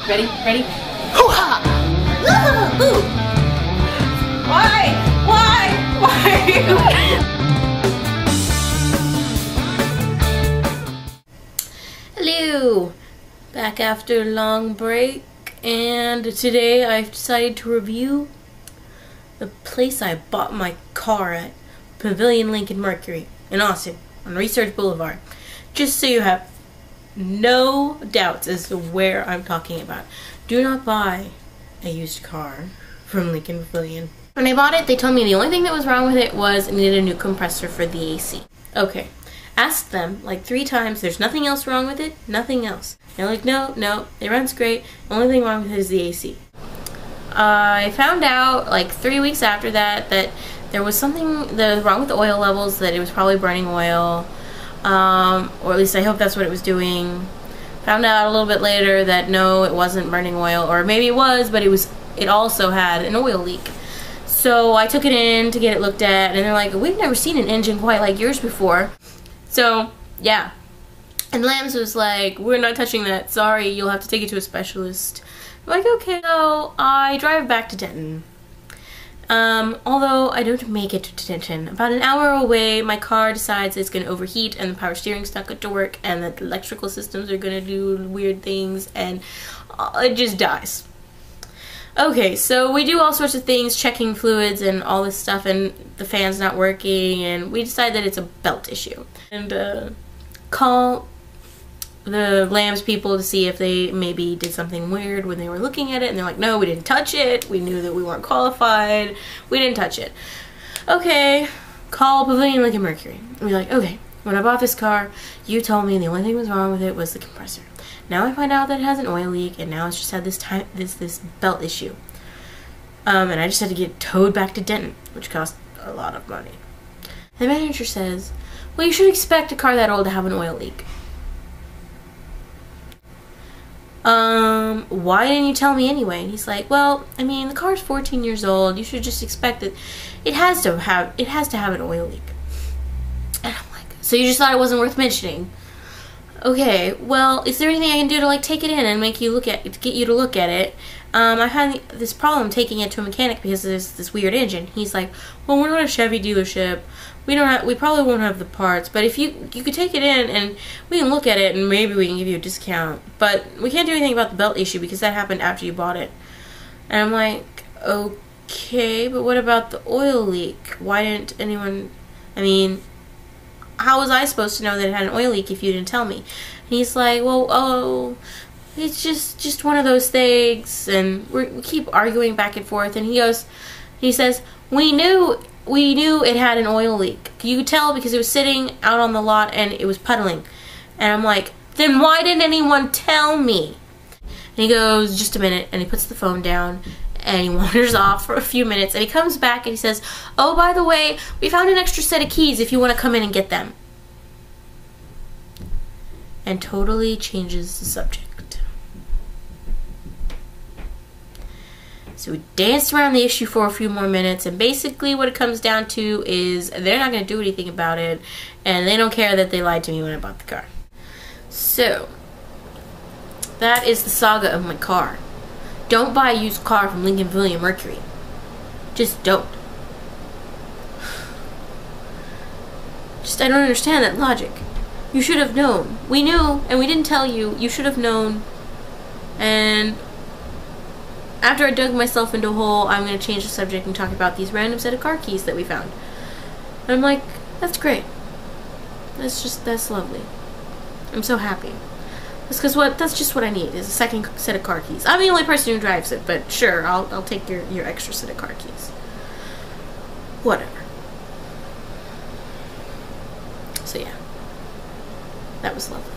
Ready? Ready? Hoo-ha! Ooh! Why? Hello! Back after a long break, and today I've decided to review the place I bought my car at, Pavilion Lincoln Mercury in Austin on Research Boulevard. Just so you have no doubts as to where I'm talking about. Do not buy a used car from Lincoln Pavilion. When I bought it, they told me the only thing that was wrong with it was it needed a new compressor for the AC. Okay. Asked them like 3 times, there's nothing else wrong with it? Nothing else. They're like, no, it runs great. The only thing wrong with it is the AC. I found out like 3 weeks after that there was something that was wrong with the oil levels, that it was probably burning oil. Or at least I hope that's what it was doing. Found out a little bit later that no, it wasn't burning oil, or maybe it was, but it also had an oil leak. So I took it in to get it looked at, and they're like, we've never seen an engine quite like yours before. So yeah, and Lambs was like, we're not touching that, sorry, you'll have to take it to a specialist. I'm like, okay. So I drive back to Denton. Although I don't make it to Denton. About an hour away, my car decides it's going to overheat and the power steering's not going to work and that the electrical systems are going to do weird things, and it just dies. Okay, so we do all sorts of things, checking fluids and all this stuff, and the fan's not working, and we decide that it's a belt issue. And call the Lambs people to see if they maybe did something weird when they were looking at it, and they're like, no, we didn't touch it, we knew that we weren't qualified, we didn't touch it. Okay, call Pavilion Lincoln Mercury. And we're like, okay, when I bought this car, you told me the only thing that was wrong with it was the compressor. Now I find out that it has an oil leak, and now it's just had this belt issue. And I just had to get towed back to Denton, which cost a lot of money. The manager says, well, you should expect a car that old to have an oil leak. Why didn't you tell me anyway? And he's like, well, I mean, the car's 14 years old. You should just expect that it has to have an oil leak. And I'm like, so you just thought it wasn't worth mentioning? Okay, well, is there anything I can do to like take it in and make you get you to look at it? I had this problem taking it to a mechanic because there's this weird engine. He's like, well, we're not a Chevy dealership. We probably won't have the parts, but if you could take it in and we can look at it and maybe we can give you a discount. But we can't do anything about the belt issue because that happened after you bought it. And I'm like, okay, but what about the oil leak? Why didn't anyone, I mean, how was I supposed to know that it had an oil leak if you didn't tell me? And he's like, well, oh, it's just one of those things, and we keep arguing back and forth, and he says, we knew it had an oil leak. You could tell because it was sitting out on the lot and it was puddling. And I'm like, then why didn't anyone tell me? And he goes, just a minute, and he puts the phone down and he wanders off for a few minutes, and he comes back and he says, oh, by the way, we found an extra set of keys if you want to come in and get them. And totally changes the subject. So we danced around the issue for a few more minutes, and basically what it comes down to is they're not going to do anything about it, and they don't care that they lied to me when I bought the car. So that is the saga of my car. Don't buy a used car from Lincoln Pavilion Mercury. Just don't. I don't understand that logic. You should have known. We knew, and we didn't tell you. You should have known. And after I dug myself into a hole, I'm going to change the subject and talk about these random set of car keys that we found. And I'm like, that's great. That's lovely. I'm so happy. That's just what I need, is a second set of car keys. I'm the only person who drives it, but sure, I'll take your extra set of car keys. Whatever. So yeah. That was lovely.